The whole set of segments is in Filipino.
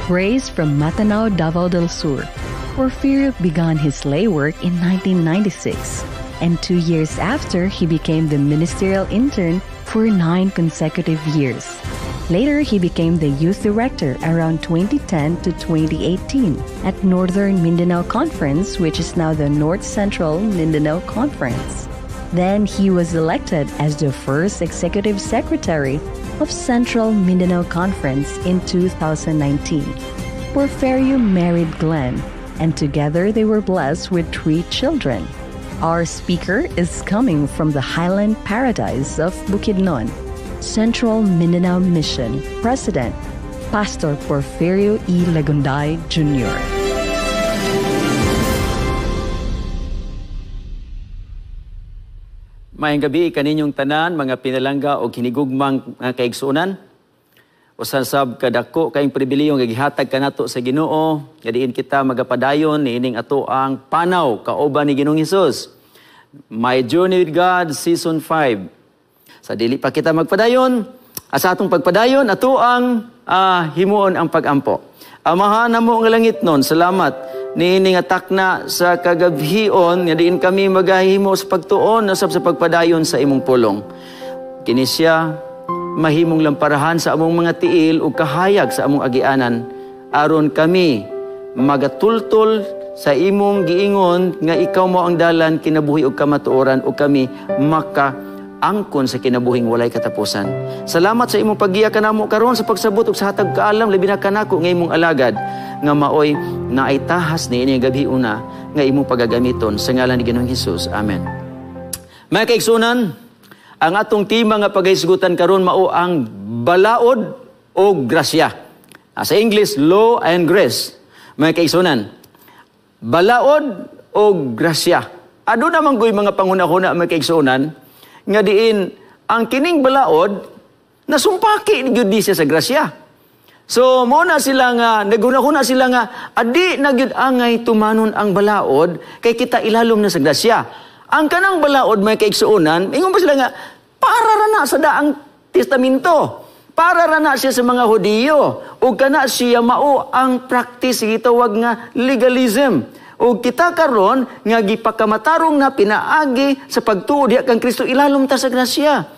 Raised from Matanao, Davao del Sur, Porfirio began his lay work in 1996, and 2 years after, he became the ministerial intern for 9 consecutive years. Later, he became the youth director around 2010 to 2018 at Northern Mindanao Conference, which is now the North Central Mindanao Conference. Then he was elected as the first executive secretary of Central Mindanao Conference in 2019. Porfirio married Glenn, and together they were blessed with 3 children. Our speaker is coming from the Highland Paradise of Bukidnon, Central Mindanao Mission President, Pastor Porfirio E. Lagunday Jr. Maayong gabi kaninyong tanan, mga pinalangga o kinigugmang kaigsunan. Usasab kadako kayong pribilehyo nga gihatag kanato sa Ginoo, kadiin kita magapadayon niining ato ang panaw kauban ni Ginoong Hesus. My Journey with God Season 5. Sa dili pa kita magpadayon, sa atong pagpadayon ato ang himuon ang pagampo. Amahan namo nga langit nun, salamat niining atakna sa kagabhion, nga diin kami magahimo sa pagtuon nasab sa pagpadayon sa imong pulong. Kini siya mahimong lamparahan sa among mga tiil ug kahayag sa among agianan aron kami magatultol sa imong giingon nga ikaw mo ang dalan kinabuhi ug kamatuoran ug kami makaangkon sa kinabuhing walay katapusan. Salamat sa imong paggiya kanamo karon sa pagsabot ug sa hatag kaalam labi na kanako nga imong alagad nga maoy naitahas ni ini gabi una nga imong pagagamiton sa ngalan ni Ginoong Hesus. Amen. Mga kaigsunan, ang atong tema nga pagahisgutan karon mao ang balaod o grasya. Sa English, law and grace. Mga kaigsunan, balaod o grasya. Ado naman ko'y mga panguna-una mga kaigsunan nga diin ang kining balaod nasumpaki ni gyud siya sa grasya. So, muna sila nga, naguna-huna sila nga, adi na gyud angay tumanon ang balaod, kay kita ilalom na sa grasya. Ang kanang balaod, may kaigsuunan, ingon pa sila nga, para rana sa daang testamento. Para rana siya sa mga Hudiyo. O kana siya mao ang practice, gitawag nga legalism. O kita karon nga gipakamatarong na pinaagi sa pagtuo diha kang Kristo, ilalom ta sa grasya.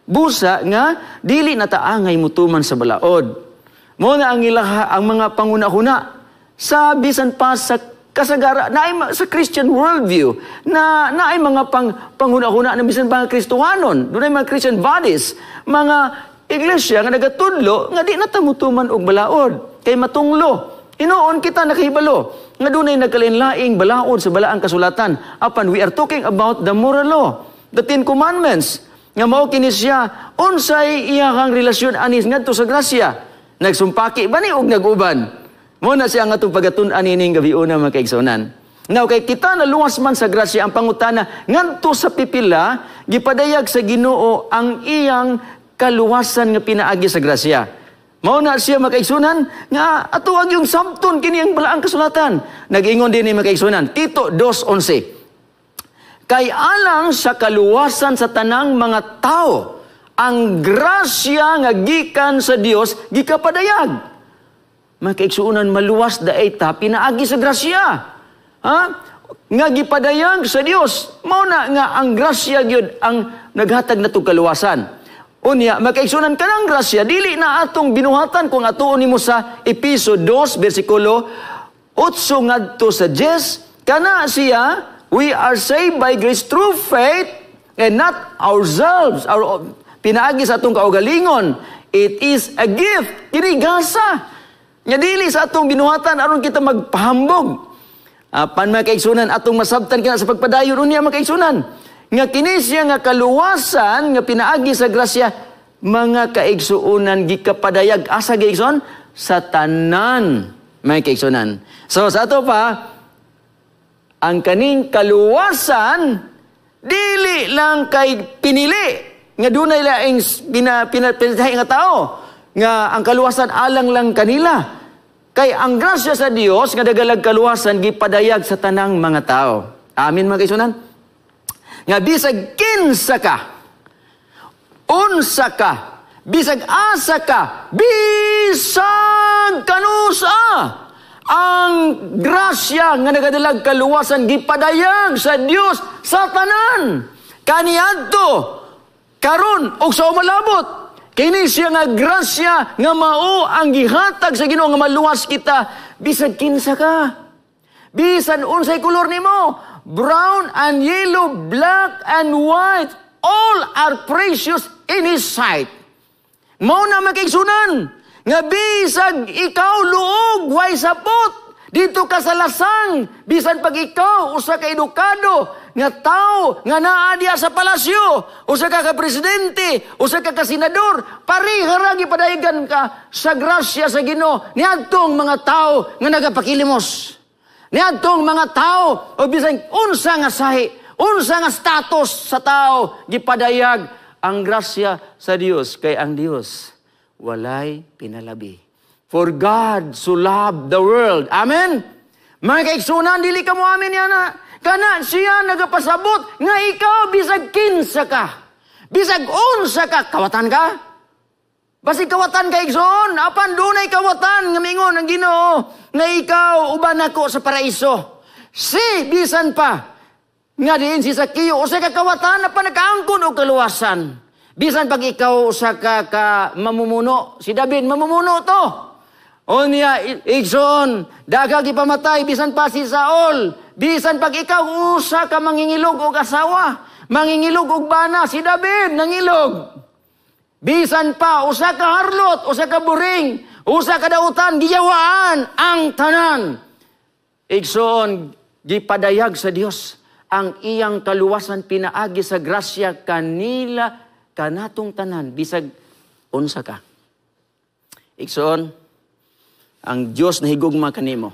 Busa nga, dili na taangay mutuman sa balaod. Muna ang ilaha, ang mga panguna-huna sa bisan pa sa kasagara, na sa Christian worldview, na ay mga panguna-huna na bisan pa Kristohanon, doon ay mga Christian bodies, mga iglesia nga nagatudlo, nga di natamutuman og balaod, kay matunglo. Inoon kita nakahibalo, nga doon ay nagkalinlaing balaod sa balaang kasulatan. Apan, we are talking about the moral law, the 10 Commandments, nga mao kini siya, unsay iyahang relasyon anis ngadto sa grasya. Nagsumpaki ba ni og naguban? Muna siya nga itong pagatun-an ining gabi una mga kaigsunan. Now, kay kita na luwas man sa grasya, ang pangutana, nganto sa pipila, gipadayag sa Ginoo ang iyang kaluwasan nga pinaagi sa grasya. Mauna siya mga kaigsunan, nga atuwag yung sabton kini ang balaang kasulatan. Nag-ingon din ni mga kaigsunan, Tito 2:11. Kay alang sa kaluwasan sa tanang mga tao, ang grasya nga gikan sa Dios gikapadayag. Mga kaigsuunan, maluwas daeta pinaagi sa grasya. Ha? Nga gipadayag sa Dios. Mao na nga ang grasya gyud ang naghatag natong kaluwasan. Unya, mga kaigsuunan, kanang grasya dili na atong binuhatan kung atuon nimo sa Episo 2 bersikulo 8 ngadto sa 10. Kana siya, we are saved by grace through faith and not ourselves. Pinaagi sa atong kaugalingon. It is a gift. Kinigasa. Nga dili sa atong binuhatan aron kita magpahambog. Pan mga kaigsunan, atong masabtan kina sa pagpadayon unya mga kaigsunan. Nga kini siya nga kaluwasan nga pinaagi sa grasya, mga kaigsuunan gikapadayag asa kaigsuon sa tanan mga kaigsunan. So sa ato pa, ang kaning kaluwasan dili lang kay pinili nga dunay laing pinatahay nga tao, nga ang kaluwasan alang lang kanila. Kay ang grasya sa Dios nga dagalag kaluwasan gipadayag sa tanang mga tao. Amin mga kaigsunan. Nga bisag kinsa ka, unsa ka, bisag asa ka, bisag kanusa, ang grasya nga nagadalag kaluwasan gipadayag sa Dios sa tanan. Kaniadto karon og sa umalabot. Kini siya nga grasya nga mao ang gihatag sa Ginoo nga maluwas kita bisag kinsa ka. Bisan unsay kulor nimo, brown and yellow, black and white, all are precious in His sight. Mao na makigsunan nga bisag ikaw luog way sapot dito ka sa lasang, bisan pag ikaw usa ka edukado nga tao nga naa diha sa palasyo, usa ka presidente, usa ka senador, pareha ra gipadayogan ka sa grasya sa Ginoo niadtong mga tao nga nagapakilimos. Niadtong mga tao o bisan unsa nga sahi, unsa nga status sa tao gipadayag ang grasya sa Dios, kay ang Dios walay pinalabi. For God so loved the world. Amen? Mga kaigsunan, dili ka mo amin yan na. Kana siya nagapasabot nga ikaw bisag kinsa ka. Bisag unsa ka. Kawatan ka? Basi kawatan ka igsoon. Apan dunay kawatan nga mingon ang Ginoo nga ikaw uban ako sa paraiso. Si bisan pa nga diin si Sakio, usa ka kawatan na pa nakaangkon o kaluwasan. Bisan pag ikaw usa ka mamumuno, si David mamumuno to. O niya, igsoon, daga gipamatay, bisan pa si Saul. Bisan pag ikaw usa ka mangingilog o asawa, mangingilog og bana, si David nangilog. Bisan pa, usa ka harlot, usa ka buring, usa ka dautan, giyawaan ang tanan. Igsoon, gipadayag sa Dios ang iyang kaluwasan pinaagi sa grasya kanila kanatong tanan bisag unsa ka. Igsoon, ang Dios na higugma kanimo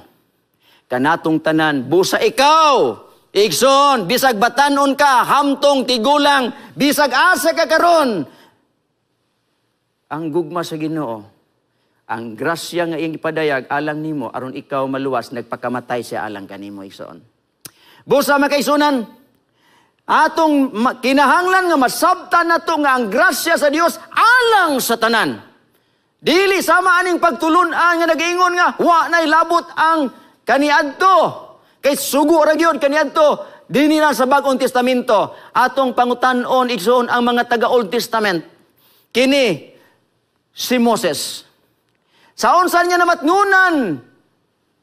kanatong tanan busa ikaw. Igsoon, bisag batanon ka, hamtong tigulang, bisag asa ka karon. Ang gugma sa Ginoo, ang grasya nga iyang ipadayag alang nimo aron ikaw maluwas nagpakamatay siya alang kanimo igsoon. Busa makaisunan, atong kinahanglan nga masabtan nato nga ang grasya sa Dios alang sa tanan. Dili sama aning pagtulunan nga nag-ingon nga wa nay labot ang kaniadto. Kay sugo ra gyud kaniadto dinhi na sa Bag-ong Testamento. Atong pangutan-on igsoon ang mga taga Old Testament. Kini si Moses. Sa unsan niya namatngunan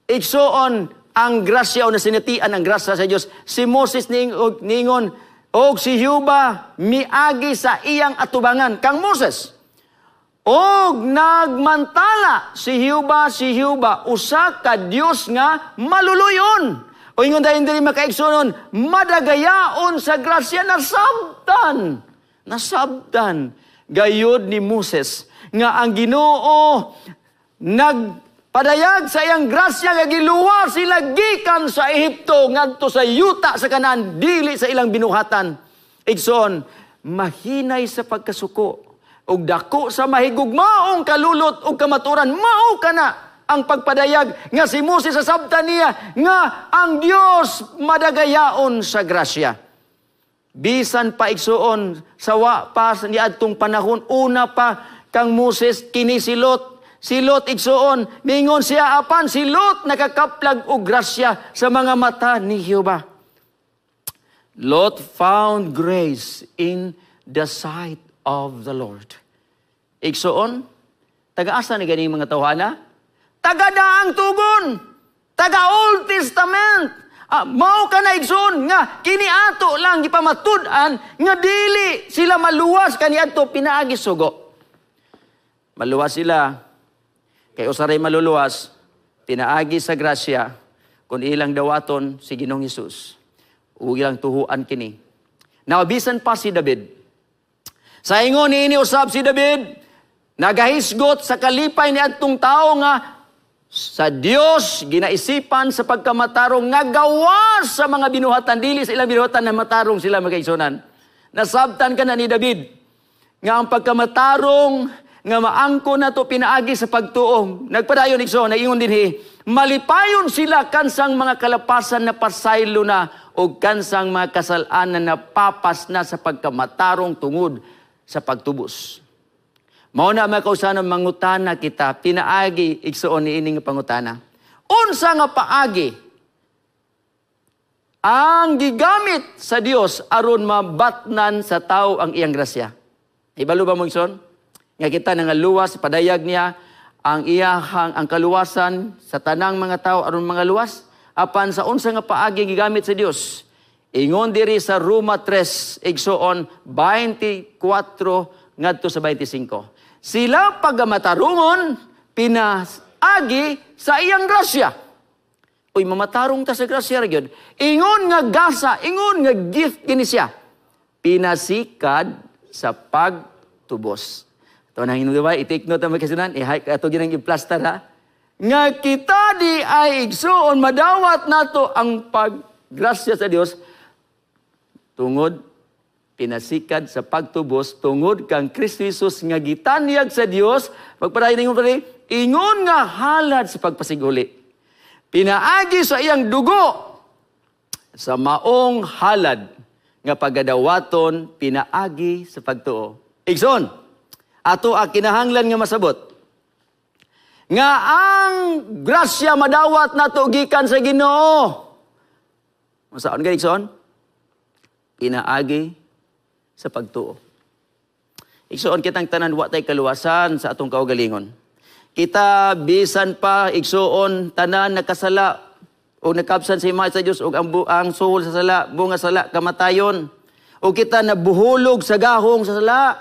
igsoon ang grasya o nasinatian ang grasya sa Dios. Si Moses ningon og si Hiuba miagi sa iyang atubangan kang Moses. Og nagmantala si Hiuba usa ka Dios nga maluluyon. O ingon dayon diri makaigsunon, madagayaon sa grasya nasabtan gayud ni Moses nga ang Ginoo nagpadayag sa iyang grasya nga giluwa sila gikan sa Ehipto ngadto sa yuta sa Kanaan dili sa ilang binuhatan. Igsoon, mahinay sa pagkasuko ug dako sa mahigugmaong kalulot ug kamaturan mao kana ang pagpadayag nga si Moses sa sabtan niya nga ang Dios madagayaon sa grasya. Bisan pa igsuon sa wa pa niadtong panahon una pa kang Moses kini si Lot igsuon ningon siya apan si Lot nakakaplag og grasya sa mga mata ni Jehova. Lot found grace in the sight of the Lord. Igsuon, taga-asa ni ganing mga tawhana? Taga-daang tugon, taga-Old Testament. Mao ka na igsoon nga kiniato lang gipamatud-an nga dili sila maluwas kaniadto pinaagi sugo. Maluwas sila kay usaray maluluwas pinaagi sa grasya kun ilang dawaton si Ginoong Hesus. Ug ilang tuhuan kini. Nawabisan pa si David. Sa ingon niini usab si David, nagahisgot sa kalipay ni adtong tao nga sa Dios ginaisipan sa pagkamatarong nga gawas sa mga binuhatan dili sa ilang binuhatan na matarong sila magkaigsunan. Nasabtan ka na ni David nga ang pagkamatarong nga maangko na to pinaagi sa pagtuong. Nagpadayon igsoon, naingon dinhi, malipayon sila kansang mga kalapasan na pasaylo na o kansang mga kasalanan na papas na sa pagkamatarong tungod sa pagtubos. Mao na makausa ng mangutana kita, pinaagi igsuon niini nga pangutana. Unsa nga paagi ang gigamit sa Dios aron mabatnan sa tao ang iyang grasya? Ibalo ba mo igsoon? Nga kita nangaluwas, padayag niya ang kaluwasan sa tanang mga tao aron mga luwas. Apan sa unsa nga paagi gigamit sa Dios? Ingon diri sa Roma 3, igsuon 24 ngadto sa 25. Sila pagamatarungon, pinaagi sa iyang grasya. Uy, mamatarong ta sa grasya ra gyud. Ingon nga gasa, ingon nga gift kini siya. Pinasikad sa pagtubos. Ito na hinugaway, i-take note ang magkasunan, ito ginang i-plaster ha. Nga kita di ay igsuon, madawat nato ang paggrasya sa Dios, tungod pinasikad sa pagtubos, tungod kang Kristo Jesus nga gitanyag sa Dios, pagpadayon ningon pa rin, ingon nga halad sa pagpasiguli. Pinaagi sa iyang dugo sa maong halad nga pagadawaton, pinaagi sa pagtuo. Igsoon, ato ang kinahanglan nga masabot. Nga ang grasya madawat nato gikan sa Ginoo. Masaon ka, igsoon? Pinaagi sa pagtuo. Igsuon kitang tanan wa tay kaluwasan sa atong kaugalingon. Kita bisan pa igsuon tanan nakasala o nakabsan sa himay sa Dios ug ang soul sa sala, bunga sala kamatayon. O kita nabuhulog sa gahong sa sala.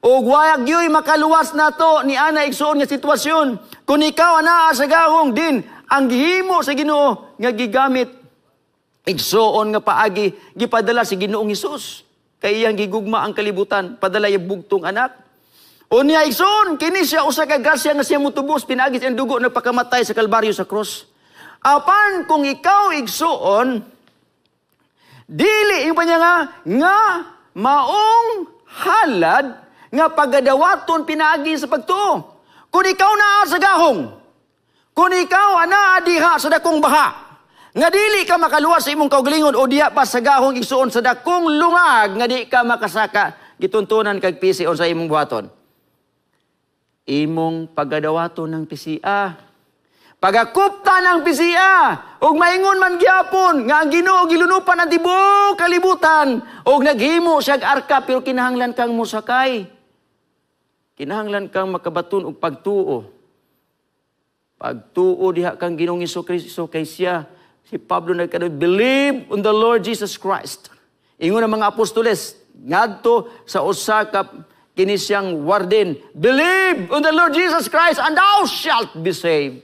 O wayag yoy makaluwas nato ni ana igsuon nga sitwasyon. Kung ikaw anaa sa gahong din ang gihimo sa Ginoo nga gigamit igsuon nga paagi gipadala si Ginoong Hesus. Kay iyang gigugma ang kalibutan, padala yung bugtong anak. O niya igsoon, kini siya usa ka grasya nga siya mutubos, pinagis ang dugo, nagpakamatay sa Kalbaryo sa cross. Apan kung ikaw igsoon, dili yung panya nga maong halad, nga pagadawaton pinaagi sa pagtuo. Kung ikaw naa sa gahong, kung ikaw anaa diha sa dakong baha, nga dili ka makaluwas sa imong kaugalingon o diya pa sa gahong igsuon sa dakong lungag nga di ka makasaka gituntunan kag pisi o sa imong buhaton. Imong pagadawaton ng pisia. Pagakupta ng pisia ug maingon man gyapon nga ang Ginoo gilunupan ang tibuok kalibutan ug naghimo siya arka pero kinahanglan kang musakay. Kinahanglan kang makabaton og pagtuo. Pagtuo diha kang Ginoong Hesus kay siya. Si Pablo nagkano, believe on the Lord Jesus Christ. Ingon ang mga apostoles, ngadto sa usa ka kini siyang warden, believe on the Lord Jesus Christ and thou shalt be saved.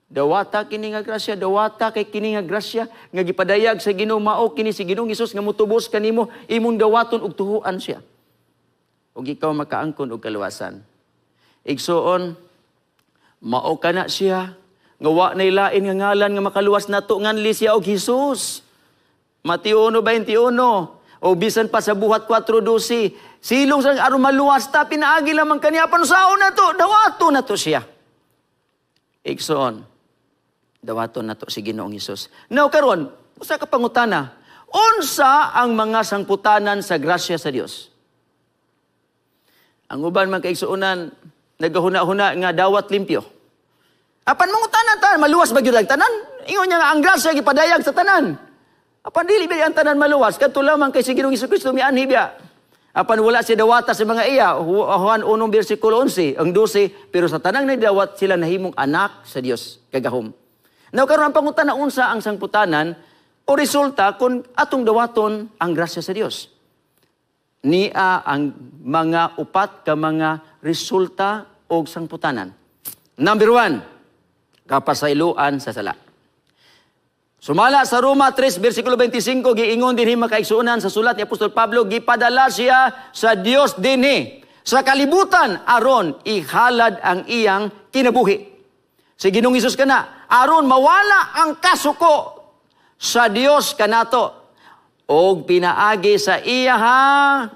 Dawata kini nga grasya, dawata kay kini nga grasya nga gipadayag sa Ginoo mao kini si Ginoong Hesus nga mutubos kanimo, imong dawaton og tuhuan siya. Ug ikaw makaangkon og kaluwasan. Igsuon, mao kana siya nga wa nay lain nga ngalan nga makaluwas nato nganli siya og Hesus. Mateo 1:21 o bisan pa sa buhat 4:12, silong sa aron maluwas ta pinaagi lamang kaniya panusaon nato, dawaton nato siya. Igsoon, dawaton nato si Ginoong Hesus. Now karon, usa ka pangutana, unsa ang mga sangputanan sa grasya sa Dios? Ang uban man kay igsuonan nagahuna-huna nga dawat limpyo. Apan mangutanan tanan, maluwas ba gyud ang tanan? Ingon niya nga ang grasya gipadayag sa tanan. Apan dili ba ang tanan maluwas? Kadto lamang kay si Ginoong Jesucristo mianhi biya. Apan wala siya dawata sa mga iya. Juan 1:11, ang 12, pero sa tanang nagdawat sila nahimong anak sa Dios kagahom. Now karon ang pangutana unsa ang sangputanan o resulta kung atong dawaton ang grasya sa Dios. Nia ang mga upat ka mga resulta o sangputanan. Number 1, kapasayloan sa sala. Sumala sa Roma 3, versikulo 25, giingon dinhi makaigsuonan sa sulat ni Apostol Pablo, gipadala siya sa Dios dinhi sa kalibutan aron ihalad ang iyang kinabuhi. Si Ginoong Hesus kana aron mawala ang kasuko sa Dios kanato og pinaagi sa iya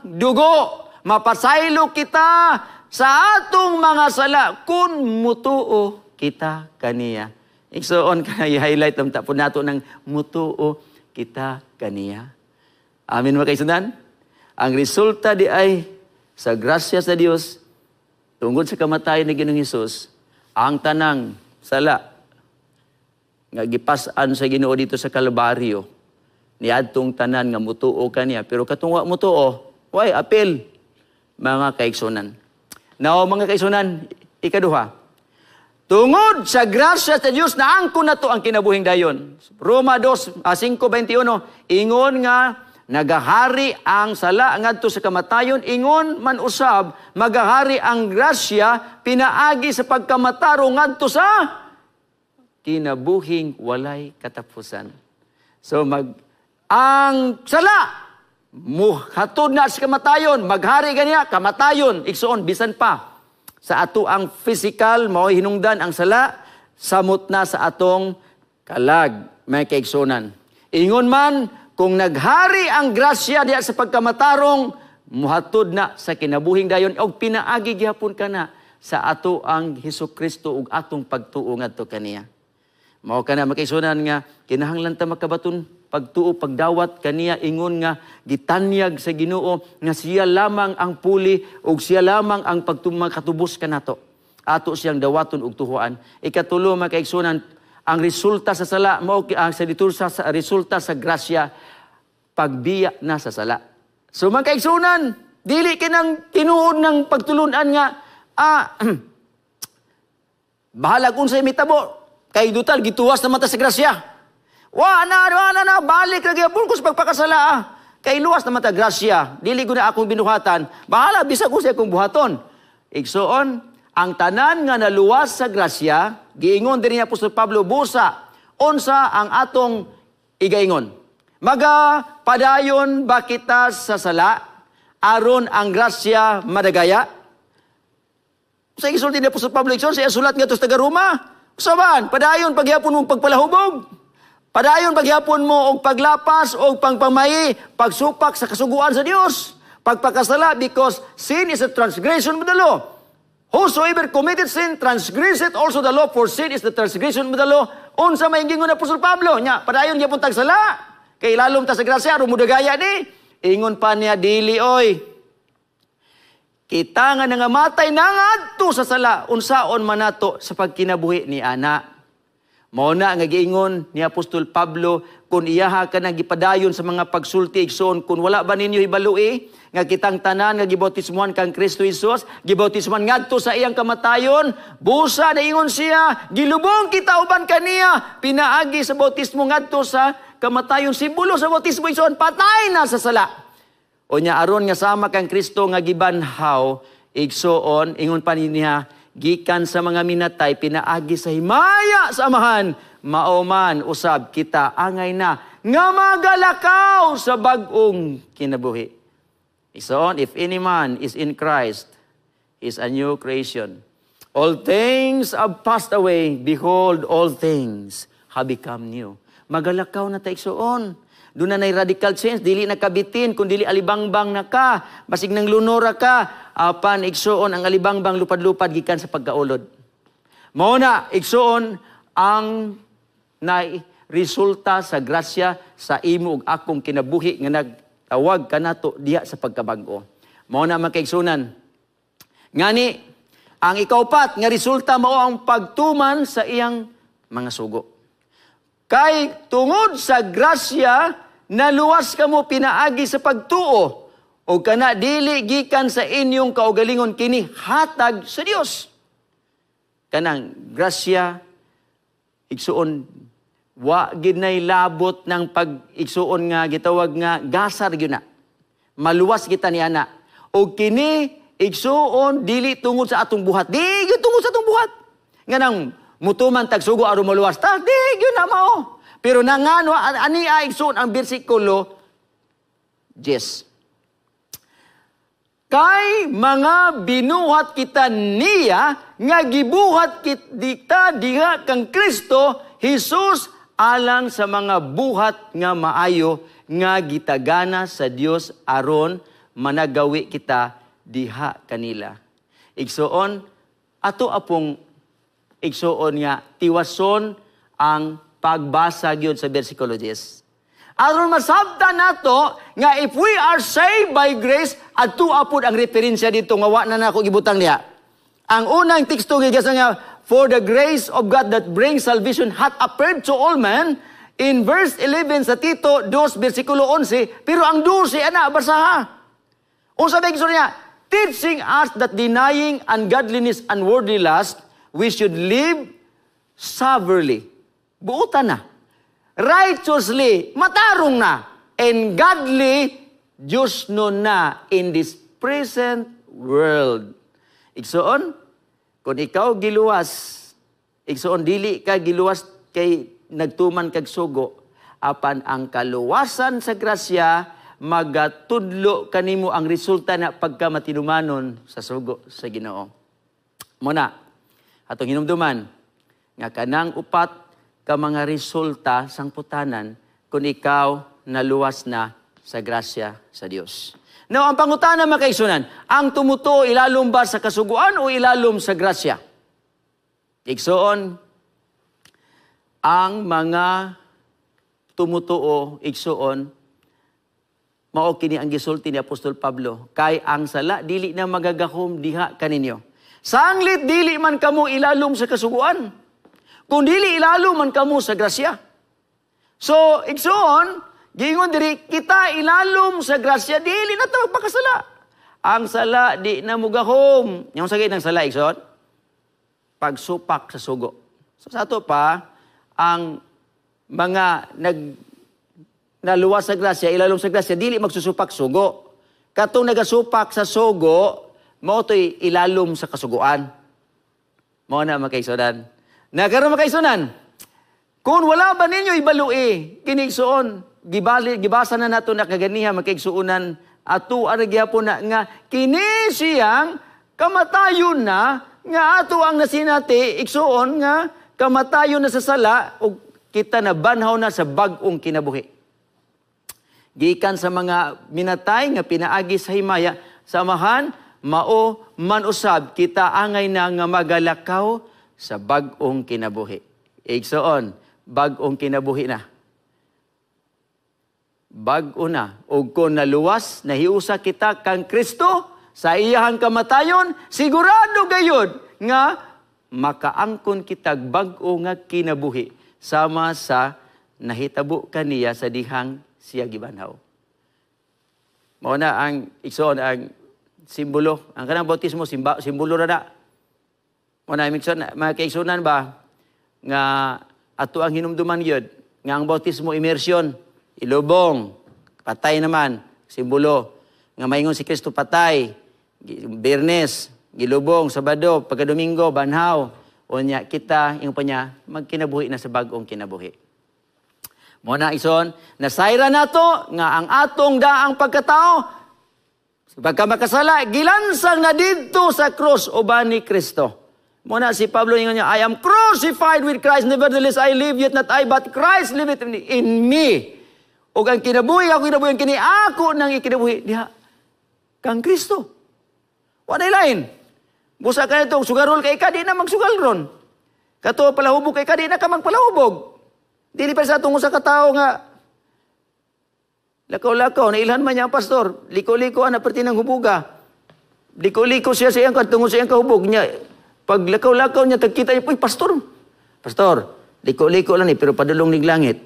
dugo mapasaylo kita sa atong mga sala kun mutuo kita kaniya. Igsoon ka i-highlight ang tapon nato ng mutuo kita kaniya. Amin mga kaisunan? Ang resulta di ay sa grasya sa Dios, Tungod sa kamatayon ni Ginoong Hesus, ang tanang sala nga gipas-an sa Ginoo dito sa Kalbaryo, niadtong tanan nga mutuo kaniya. Pero katong wa mutuo, why apil, mga kaigsunan. Now, mga kaigsunan, ikaduha, tungod sa grasya sa Diyos na angkon na to ang kinabuhing dayon. Roma 5:21, ingon nga, nagahari ang sala ngadto sa kamatayon, ingon man usab, magahari ang grasya, pinaagi sa pagkamataro ngadto sa kinabuhing walay katapusan. So, ang sala, hatod na sa kamatayon, maghari ganiya, kamatayon, igsoon, bisan pa. Sa ato ang physical, mao'y hinungdan ang sala, samot na sa atong kalag, may kaigsonan. Ingon man, kung naghari ang grasya diya sa pagkamatarong, muhatod na sa kinabuhing dayon, o pinaagi gyapon ka na sa ato ang Hesukristo ug atong pagtuo ngadto kaniya. Mao kana makaigsunan nga, kinahanglan ta makabaton pagtuo, pagdawat kaniya, ingon nga, gitanyag sa Ginoo, nga siya lamang ang puli, ug siya lamang ang katubos kanato. Ato siyang dawaton ug tuhuan. Ikatulo, makaigsunan, ang resulta sa sala, ang sa resulta sa grasya, pagbiya na sa sala. So, makaigsunan, dili kinang tinuod ng pagtulunan nga, bahala kung sa'y mitabo, kay dutal, gituwas na mata sa grasya. Wala na, balik na gyapon ko sa pagpakasala. Kay luwas na mata grasya, dili ko na akong binuhatan, bahala, bisa ko sa akong buhaton. Igsoon, ang tanan nga naluwas sa grasya, giingon din ni Apostol Pablo, busa, unsa ang atong igaingon. Padayon ba kita sa sala, aron ang grasya madagaya? Sa isulti ni Apostol Pablo, igsoon, siya sulat nga ito sa taga-Roma. Saban, padayon paghihapon mong pagpalahubog. Padayon paghihapon mo og paglapas og pangpamayi, pagsupak sa kasuguan sa Dios. Pagpakasala, because sin is a transgression of the law. Whosoever committed sin, transgresseth also the law, for sin is the transgression of the law. Unsa may ingon na Apostol Pablo, nya, padayon gyapon tag sala. Kay lalom ta sa grasya, aron mudagaya ni. Ingon pa niya, dili oy. Kita nga nangamatay nangadto sa sala, unsaon man nato sa pagkinabuhi ni ana. Mao na nga giingon ni Apostol Pablo, kung iyaha ka nang gipadayon sa mga pagsulti, igsoon, kung wala ba ninyo hibalui, nga kitang tanan nga gibautismuhan kang Kristo Jesus, gibautismuhan ngadto sa iyang kamatayon, busa na ingon siya, gilubong kita uban kaniya, pinaagi sa bautismo ngadto sa kamatayon, simbolo sa bautismo, igsoon, patay na sa sala. O niya, aron nga sama kang Kristo nga gibanhaw, igsoon, ingon pa niya, gikan sa mga minatay, pinaagi sa himaya sa amahan, maoman, usab, kita, angay na, nga magalakaw sa bagong kinabuhi. Igsoon, if any man is in Christ, is a new creation. All things have passed away, behold, all things have become new. Magalakaw na tayo, igsoon. Doon na radical change, dili nakabitin, kung dili alibangbang na ka, basig nang lunora ka, apan igsoon ang alibangbang lupad-lupad gikan sa pagkaulod. Mao na igsoon ang resulta sa grasya sa imo ug akong kinabuhi nga nagtawag kanato diha sa pagkabag-o. Mao na makaigsunan. Ngani ang ikaupat nga resulta mao ang pagtuman sa iyang mga sugo. Kay tungod sa grasya, naluwas ka mo pinaagi sa pagtuo, o kana dili gikan sa inyong kaugalingon kini hatag sa Dios. Kanang grasya, igsuon, wa gid nay labot ng pag-igsuon nga, gitawag nga, gasar yun na. Maluwas kita ni ana. O kini, igsuon, dili tungod sa atong buhat. Di tungod sa atong buhat. Nga nang, mutuman tagsugo aron maluwas ta, di gyud na mao. Pero nangano ani ay igsoon ang bersikulo 10. Kay mga binuhat kita niya nga gibuhat kita diha kang Kristo Jesus alang sa mga buhat nga maayo nga gitagana sa Dios aron managawi kita diha kanila. Igsoon ato apong igsoon nga, tiwason ang pagbasa gyud sa versikulo 10. Aron masabtan nato nga if we are saved by grace, adto apod ang referensya dito nga wa na nako gibutang niya. Ang unang teksto gigasa nga, for the grace of God that brings salvation hath appeared to all men. In verse 11 sa Tito 2, versikulo 11, pero ang 12, basaha. O sabi niya, teaching us that denying ungodliness and worldly lust, we should live soberly. Buutan na. Righteously, matarong na. And godly, Diyos no na in this present world. Igsoon, kung ikaw giluwas, igsoon, dili ka giluwas kay nagtuman kag sugo, apan ang kaluwasan sa grasya, magatudlo kanimo ang resulta na pagkamatinumanon sa sugo sa Ginoo. Muna, atong hinumduman, nga kanang upat ka mga resulta sang putanan kung ikaw naluwas na sa grasya sa Dios. Now, ang pangutana mga kaigsunan, ang tumutuo ilalom ba sa kasuguan o ilalom sa grasya? Igsoon, ang mga tumutuo, igsoon, mao kini ang gisulti ni Apostol Pablo, kay ang sala dili na magagahom diha kaninyo. Sanglit dili man kamo ilalom sa kasuguan, kung dili ilalom man kamo sa grasya. So, igsoon, giingon diri, kita ilalom sa grasya, dili na ito magpakasala. Ang sala, di na mugahom. Yung sagay ng sala, ikson, pagsupak sa sugo. So, sa ito pa, ang mga naluwas sa grasya, ilalom sa grasya, dili magsusupak sugo. Katong nagasupak sa sugo, mo ito'y ilalom sa kasuguan. Mo na makaisunan. Nagkaroon makaisunan. Kung wala ba ninyo ibalui, kinigsuon, gibasa na nato na kaganiha magkaigsuunan ato aragyapon na nga kini siyang kamatayon na nga ato ang nasinati igsuon nga kamatayon na sa sala ug kita na banhaw na sa bag-ong kinabuhi. Gikan sa mga minatay nga pinaagi sa himaya, samahan mao man usab kita angay na nga magalakaw sa bag-ong kinabuhi. Igsuon, bag-ong kinabuhi na. Bag-o na. O kung naluwas, nahiusa kita kang Kristo sa iyahang kamatayon, sigurado gayud nga makaangkon kitag bag-o nga kinabuhi sama sa nahitabo kaniya sa dihang siya gibanhaw. Mao na ang igsoon ang simbolo, ang kanang bautismo simbolo ra na. Mao na mga kaigsunan ba nga ato ang hinumduman gyud nga ang bautismo immersion, ilubong, patay naman, simbolo. Nga maingon si Kristo patay, Biyernes, gilubong, Sabado, pagkadomingo, banhaw. O niya, kita, yung pa niya, magkinabuhi na sa bagong kinabuhi. Muna ison, nasayra nato nga ang atong daang pagkatao, pagka makasala, gilansang na dito sa krus o ba ni Kristo. Muna si Pablo ingon niya, I am crucified with Christ, nevertheless I live, yet not I, but Christ liveth in me. O ang kinabuhi, ako kinabuhi, ang kini ako nang ikinabuhi, diha, kang Kristo. Wala lain. Busa ka na ito, sugarol kay ka, di na magsugal ron. Kato palahubog kay ka, di na ka magpalahubog. Di pa sa itong sa katao nga, lakaw-lakaw, nailhan man niya ang pastor, liko-liko na perti ng hubuga. Liko-liko siya sa iyang tungo sa iyang kahubog niya. Pag lakaw-lakaw niya, tagkita niya, uy, pastor, liko-liko lang pero padulong nig langit.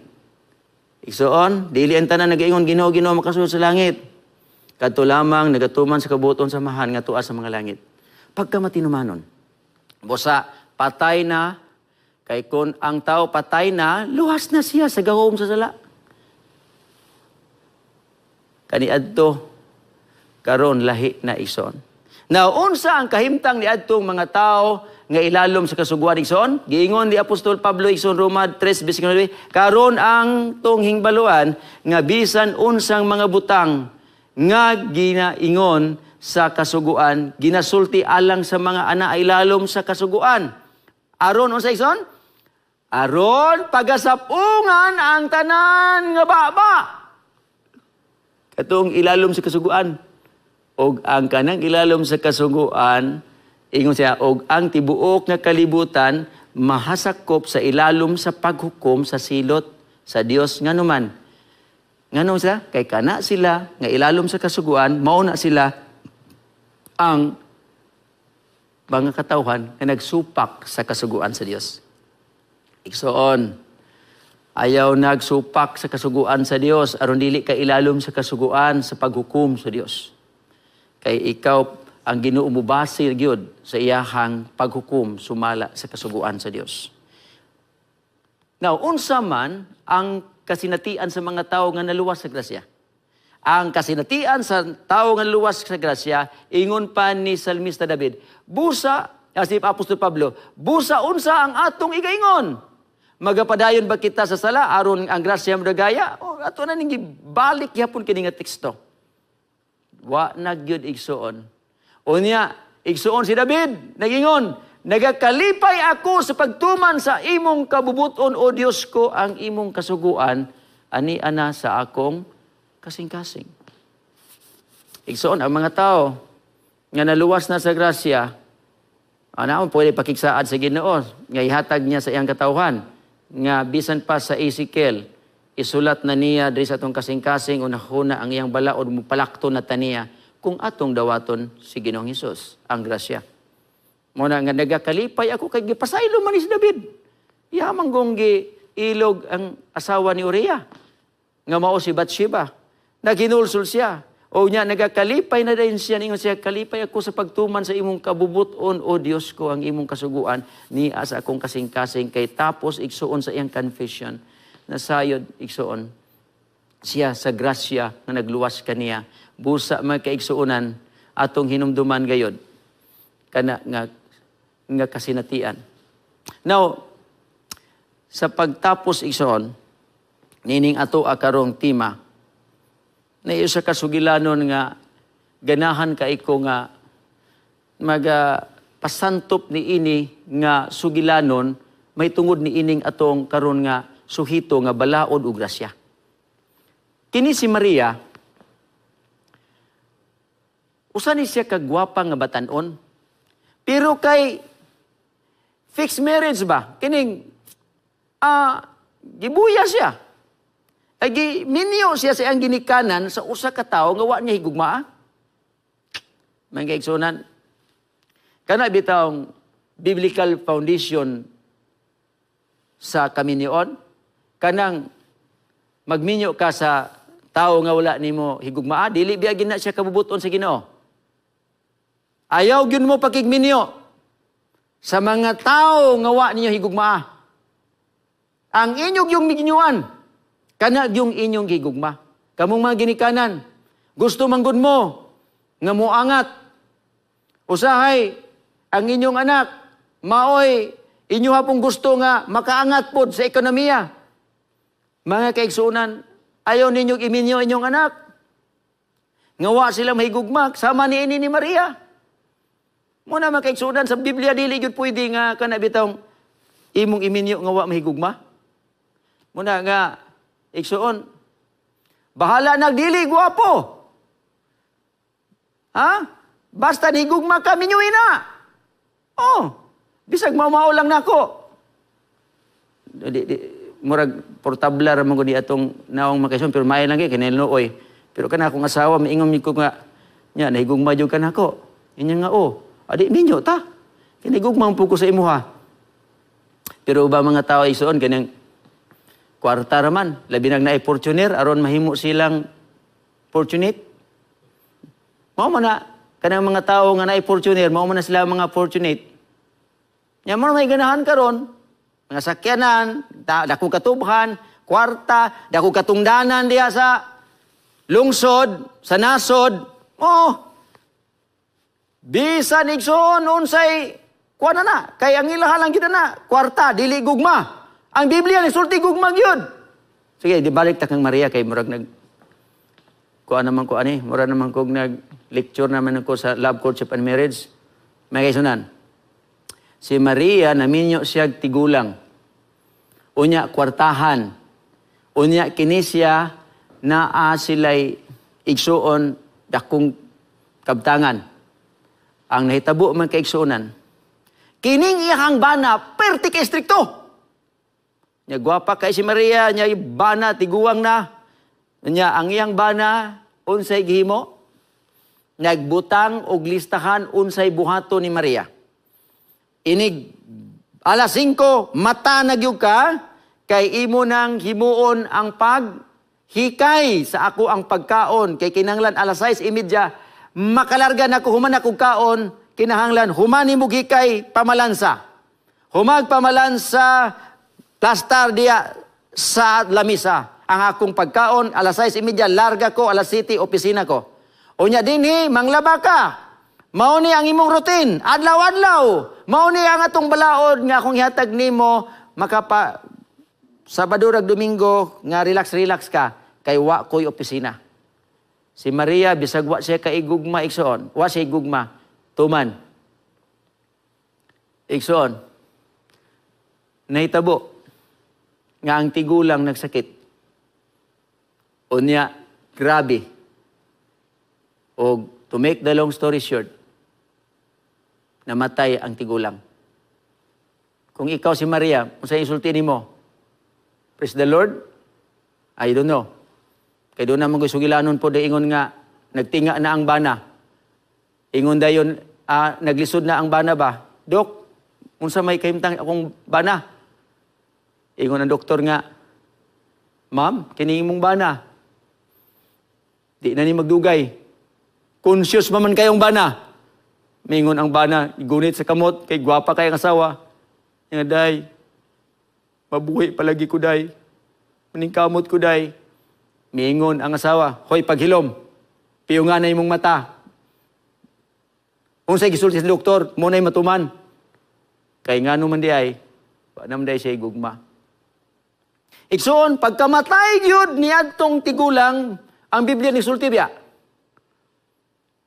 Igsoon, dili ang tanan nag-ingon, Ginoo makasulod sa langit. Kadto lamang nagatuman sa kabuton samahan nga tuwa sa mga langit. Pagka matinumanon, busa, patay na, kay kun ang tao patay na, luwas na siya sa gahom sa sala. Kaniadto, karon lahi na ison. Now, unsa ang kahimtang ni adtong mga tao nga ilalom sa kasuguan ison? Giingon ni Apostol Pablo ison Roma 3:19, karon ang tong hingbaluan nga bisan unsang mga butang nga ginaingon sa kasuguan, ginasulti alang sa mga ana ay lalom sa kasuguan. Aron unsa ison? Aron pagasapungan ang tanan nga baba. Katong ilalom sa kasuguan. Og ang kanang ilalom sa kasuguan, ingon siya, og ang tibuok nga kalibutan mahasakop sa ilalom sa paghukom sa silot sa Dios nganuman. Nganong sila? Kay kana sila nga ilalom sa kasuguan, mao na sila ang mga katawhan nga nagsupak sa kasuguan sa Dios. Igsoon, ayaw nagsupak sa kasuguan sa Dios aron dili ka ilalom sa kasuguan sa paghukom sa Dios. Kay ikaw ang Ginoo mubase gyud sa iyahang paghukom sumala sa kasuguan sa Dios. Now, unsa man ang kasinatian sa mga tawo nga naluwas sa grasya? Ang kasinatian sa tawo nga naluwas sa grasya, ingon pa ni Salmista David, busa, si Apostol Pablo, busa unsa ang atong igaingon? Magapadayon ba kita sa sala aron ang grasya mo dagaya? O ato na ning balik yapon kini nga teksto. Wa na gyud igsuon. Unya, igsuon si David, nagingon, nagakalipay ako sa pagtuman sa imong kabubuton o Diyos ko ang imong kasuguan, ani ana sa akong kasing-kasing. Igsuon, ang mga tao nga naluwas na sa grasya, ano, pwede pakiksaad sa Ginoo, nga ihatag niya sa iyang katawhan, nga bisan pa sa Ezekiel, isulat na niya diri sa atong kasing-kasing, unahuna ang iyang balaod, mupalakto na taniya, kung atong dawaton si Ginoong Hesus, ang grasya. Muna nga nagakalipay ako kay gipasaylo man ni si David. Yamang gong ilog ang asawa ni Uriah, nga mao si Bathsheba. Naginulsol siya. O niya, nagakalipay na din siya, ningon siya, kalipay ako sa pagtuman sa imong kabubuton, o Diyos ko, ang imong kasuguan, ni asa akong kasing-kasing, kay tapos igsuon sa iyang confession, na sayod igsuon siya sa grasya na nagluwas kaniya, busa magkaigsuunan atong hinumduman gayod kana nga kasinatian. Now, sa pagtapos igsoon nining ato karong tema na isa ka sugilanon nga ganahan kaiko nga pasantop ni ini nga sugilanon may tungod ni ining atong karon nga suhito nga balaod ug grasya. Kini si Maria, usa ni siya kagwapa nga batan-on. Pero kay fixed marriage ba? Kining gibuya siya. Ay minyo siya sa iyang ginikanan sa usa ka tawo nga wa niya higugmaa. May kaigsunan. Kana bitawng biblical foundation sa kaminyoon, kanang magminyo ka sa tao nga wala nimo higugmaa, dili biya na siya kabubuton sa Ginoo. Ayaw gyud mo pakigminyo sa mga tao nga wa ninyo higugmaa. Ang inyong yung miginyuan, kana yung inyong higugma. Kamong mga ginikanan, gusto manggod mo nga moangat. Usahay ang inyong anak, maoy inyo hapong gusto nga makaangat pod sa ekonomiya. Mga kaigsunan, ayaw ninyong iminyo inyong anak. Ngawa sila mahigugma, sama ni ini ni Maria. Muna mga kaigsunan, sa Biblia, dili yun pwede nga kanabitang imong iminyo ngawa mahigugma. Muna nga, igsuon, bahala nagdili, guwapo. Ha? Basta higugma ka, minyuin na. Oh, bisag mau lang nako. Murag portabla ra man ko di atong naong makison pero may lang kinelnooy. Pero kana akong asawa miingon mi ko nga nya nahigugma jud kanako. Inya nga adi ninyo ta. Kinigugma po ko sa imuha. Pero ba mga tao isuon kanang kwarta ra man, labi nang naay fortuner aron mahimo silang fortunate. Mao man na kanang mga tao nga naay fortuner, mao man na sila mga fortunate. Nya mo may ganahan karon mga sakyanan, dako katubhan, kwarta, dako katungdanan diha sa lungsod, sa nasod. Bisan igsoon unsay kuan na, kay ang ilaha lang gid na, kwarta dili gugma. Ang Biblia nagsulti gugma gyud. Sige, dibalik ta kang Maria kay murag nag kuan naman ko ani, murag naman kog nag lecture naman ko sa Love, Courtship and Marriage. May kaisunan. Si Maria, naminyo siya tigulang. Unya, kwartahan. Unya, kinisya na sila'y igsuon dakong kabtangan. Ang nahitabo man kaigsuonan. Kining iyahang bana, pertik estrikto. Nya, gwapa kay si Maria, nya bana, tiguang na. Nya, ang iyang bana, unsay gihimo, nagbutang og listahan unsay buhato ni Maria. inig alas 5, mata nagyug ka, kay imo nang himuon ang paghikay sa ako ang pagkaon. Kay kinahanglan alas 6:30, makalarga na ko, human akong kaon, kinahanglan, humani mo hikay, pamalansa. Humag pamalansa, plastar diya sa lamisa. Ang akong pagkaon, alas 6:30, larga ko, alas 7, opisina ko. Unya dinhi, manglaba ka. Mao ni ang imong routine, adlaw-adlaw. Mao ni ang atong balaod nga akong ihatag nimo, Sabado rag Domingo nga relax ka kay wa ko'y opisina. Si Maria bisag wa siya kay gugma igsoon, wa siya gugma tuman. Igsoon. Nahitabo nga ang tigulang nagsakit. Unya grabe. O to make the long story short, namatay ang tigulang. Kung ikaw si Maria, kung sa insulti nimo, praise the Lord, I don't know. Kaya doon naman sugilanon po, ingon nga, nagtinga na ang bana. Ingon dayon, naglisod na ang bana ba? Dok, unsa may kahimtang akong bana? Ingon ang doktor nga, Ma'am, kini imong bana. Di na ni magdugay. Conscious man kayong bana. Mingon ang bana, gunit sa kamot, kay gwapa kay ang asawa. Nga day, mabuhay palagi ko day. Maning kamot ko day. Mingon ang asawa, hoy paghilom, piyungan na imong mata. Kung sa'y gisulti sa doktor, mo na'y matuman. Kay nga naman di ay, pa naman di siya gugma. Iksoon, pagkamatay yun ni adtong tigulang, ang Biblia ni sulti biya.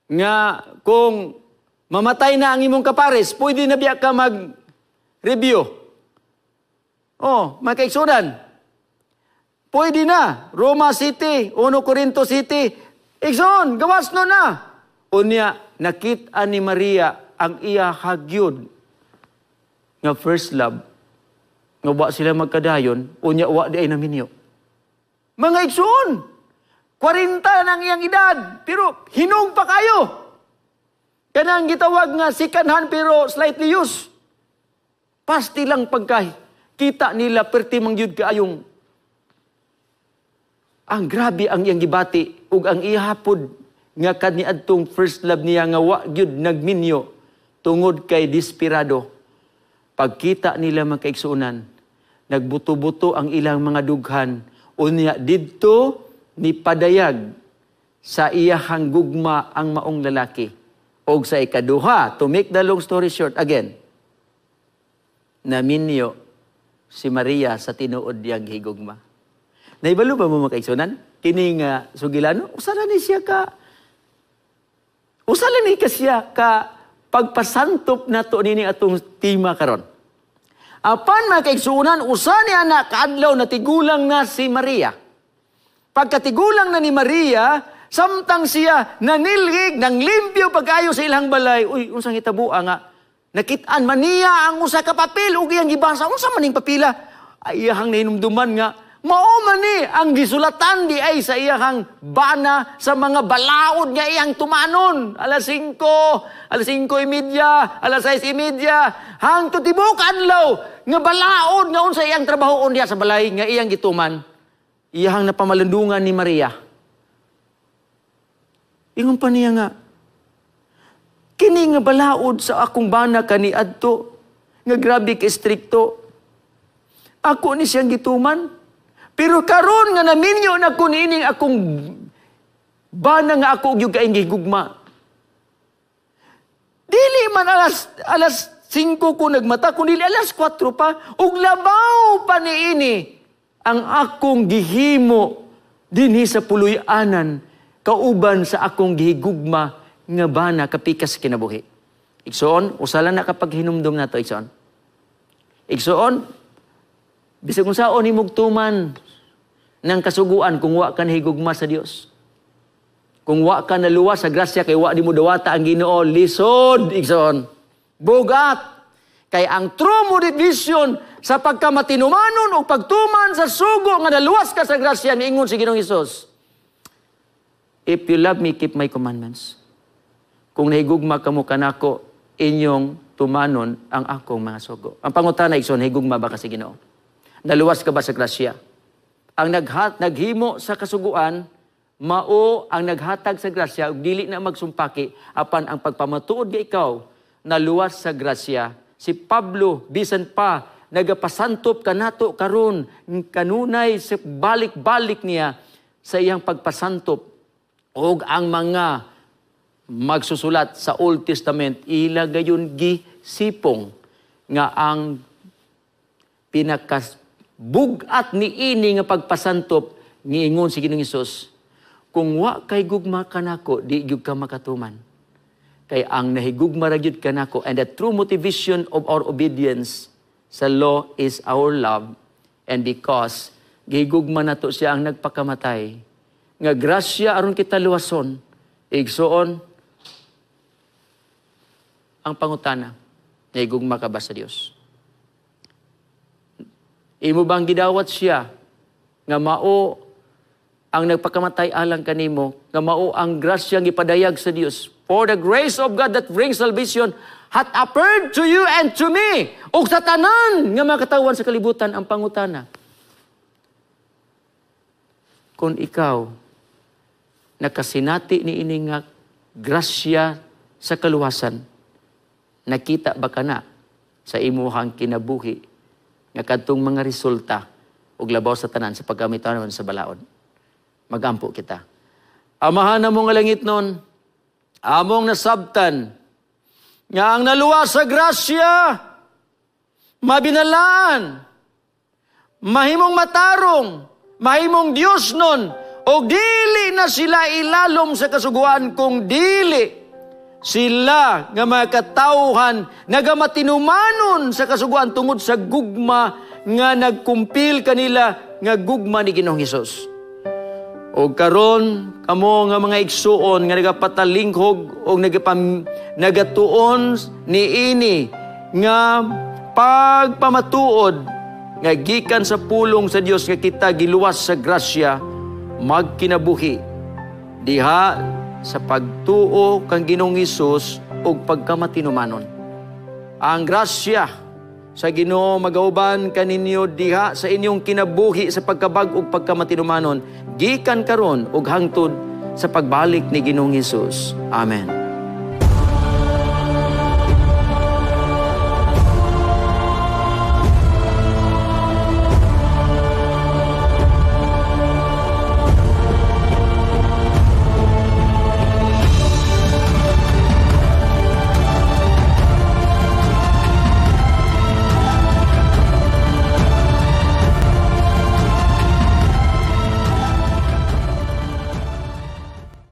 Nga kung mamatay na ang imong kapares, pwede na biya ka mag-review. Magkaiksunan. Pwede na. Roma City, 1 Corinto City. Ikson, gawas no na. Unya, nakita ni Maria ang iya hagyod nga first love. Nga wa sila magkadayon, unya wa di ay naminyo. Mga ikson, 40 ng iyang edad, pero hinog pa kayo. Kanang gitawag nga sikanhan pero slightly used. Pasti lang pagkakita nila perti mangyud kaayong ang grabe ang iyang gibati ug ang ihapod nga kaniadtong first love niya nga wa gyud nagminyo tungod kay desperado. Pagkita nila magkaigsuunan, nagbuto-buto ang ilang mga dughan, unya didto ni padayag sa iyahang gugma ang maong lalaki. Og sa ikaduha, to make the long story short again, naminyo si Maria sa tinuod diyang higugma. Naibalo ba mo makaigsunan? Kini nga sugilano, usala ni siya ka pagpasantop na to nini atong tema karon. Apan makaigsunan, usa ni anak kaadlaw na tigulang na si Maria. Pagkatigulang na ni Maria, samtang siya nanilhig, nang limpyo pag-ayo sa ilang balay, uy, unsang hitabua nga, nakitaan man niya ang usa ka papel, ug iyang gibasa, unsa maning papila? Ay, iyahang nahinumduman nga, mao man ni ang gisulatan di ay sa iyahang bana sa mga balaod nga iyang tumanon. Alas 5, alas 5:30, alas 6:30, hangtod tibok adlaw nga balaod nga unsa iyang trabahoon diya sa balay nga iyang gituman. Iyahang napamalandungan ni Maria. Ingon pa niya nga, kini nga balaod sa akong bana kaniadto, nga grabe ka strikto. Ako ni siyang gituman, pero karon nga naminyo na ko niining akong bana nga ako gyud kaing gigugma. Dili man alas 5 ko nagmata, kundi alas 4 pa, ug labaw pa niini ang akong gihimo dinhi sa puloy-anan kauban sa akong gihigugma nga bana kapikas kinabuhi. Igsoon, usala na kapag hinumdum nato igsoon. Igsoon, bisag unsaon imong tuman ng kasuguan kung wa ka nahigugma sa Dios. Kung wa ka naluwas sa grasya kay wa di mo dawata ang Ginoo, lisod igsoon. Bugat kay ang true motivation sa pagkamatinumanon o pagtuman sa sugo nga naluwas ka sa grasya niingon si Ginoong Hesus. If you love me, keep my commandments. Kung nahigugma kamo kanako, inyong tumanon ang akong mga sugo. Ang pangutana, igsoon, higugma ba ka sa Ginoo? Naluwas ka ba sa grasya? Ang naghimo sa kasuguan, mao ang naghatag sa grasya, ug dili na magsumpaki, apan ang pagpamatuod nga ikaw, naluwas sa grasya. Si Pablo, bisan pa, nagapasantop kanato karon, kanunay sa balik-balik niya sa iyang pagpasantop. Og ang mga magsusulat sa Old Testament, ilagayon gisipong nga ang pinakabugat ni ini nga pagpasantop niingon si Ginoong Hesus, kung wa kay gugma kanako, di gyud ka makatuman. Kay ang nahigugma ra gyud kanako, and the true motivation of our obedience sa law is our love, and because gihigugma nato siya ang nagpakamatay, nga grasya aron kita luwason, igsoon, ang pangutana, nahigugma ka ba sa Dios? Imo bang gidawat siya nga mao ang nagpakamatay alang kanimo, nga mao ang grasyang ipadayag sa Dios? For the grace of God that brings salvation hath appeared to you and to me. O sa tanan nga makatawan sa kalibutan, ang pangutana. Kung ikaw nakasinati ni ini nga grasya sa kaluwasan, nakita ba ka na sa imuhang kinabuhi nga kadtong mga resulta ug labaw sa tanan sa pagkamitan sa balaod? Magampo kita. Amahan na mong langit nun, among nasabtan nga ang naluwas sa grasya, mabinalaan, mahimong matarong, mahimong Diyos nun, o dili na sila ilalom sa kasuguan kung dili sila nga mga katawhan nagamatinumanon sa kasuguan tungod sa gugma nga nagkumpil kanila nga gugma ni Ginoong Hesus. O karon kamo nga mga igsuon nga nagapatalingkog o nagatuon ni ini nga pagpamatuod nga gikan sa pulong sa Dios nga kita giluwas sa grasya, magkinabuhi diha sa pagtuo kang Ginoong Hesus ug pagkamatinumanon. Ang grasya sa Ginoo magauban kaninyo diha sa inyong kinabuhi sa pagkabag ug pagkamatinumanon gikan karon ug hangtod sa pagbalik ni Ginoong Hesus. Amen.